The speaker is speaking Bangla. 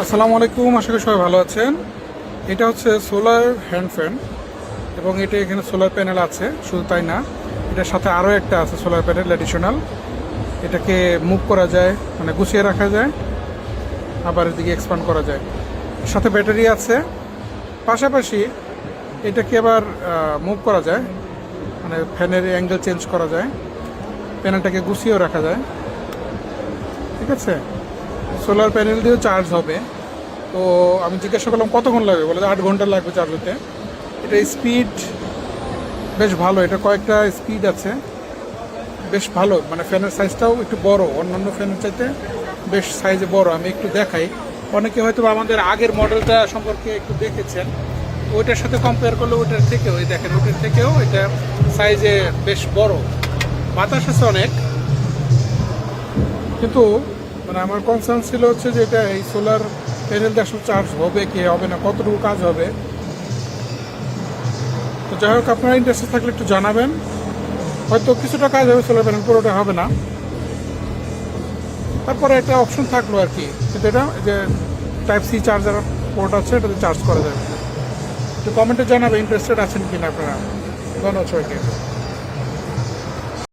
আসসালামু আলাইকুম, আশা করি সবাই ভালো আছেন। এটা হচ্ছে সোলার হ্যান্ড ফ্যান এবং এটা এখানে সোলার প্যানেল আছে। শুধু তাই না, এটার সাথে আরও একটা আছে সোলার প্যানেল অ্যাডিশনাল। এটাকে মুভ করা যায়, মানে গুছিয়ে রাখা যায়, আবার এদিকে এক্সপান্ড করা যায়। সাথে ব্যাটারি আছে। পাশাপাশি এটাকে আবার মুভ করা যায়, মানে ফ্যানের অ্যাঙ্গেল চেঞ্জ করা যায়, প্যানেলটাকে গুছিয়েও রাখা যায়। ঠিক আছে, সোলার প্যানেল দিয়েও চার্জ হবে। তো আমি জিজ্ঞাসা করলাম কতক্ষণ লাগবে, বলে 8 ঘন্টা লাগবে চার্জ হতে। এটা স্পিড বেশ ভালো, এটা কয়েকটা স্পিড আছে, বেশ ভালো। মানে ফ্যানের সাইজটাও একটু বড়, অন্যান্য ফ্যানের চাইতে বেশ সাইজে বড়। আমি একটু দেখাই, অনেকে হয়তো আমাদের আগের মডেলটা সম্পর্কে একটু দেখেছেন, ওইটার সাথে কম্পেয়ার করলে ওইটার থেকেও, এই দেখেন, ওইটার থেকেও এটা সাইজে বেশ বড়। বাতাস আছে অনেক, কিন্তু মানে আমার কনসার্ন ছিল হচ্ছে যে এটা এই সোলার প্যানেল দিয়ে আসলে চার্জ হবে কি হবে না, কতটুকু কাজ হবে। তো যাই হোক, আপনারা ইন্টারেস্টেড থাকলে একটু জানাবেন। হয়তো কিছুটা কাজ হবে সোলার প্যানেল, পুরোটা হবে না। তারপরে একটা অপশন থাকলো আর কি, কিন্তু এটা যে টাইপ সি চার্জার পোর্ট আছে, এটাতে চার্জ করা যাবে। তো কমেন্টে জানাবে ইন্টারেস্টেড আছেন কিনা আপনারা। ধন্যবাদ সবাইকে।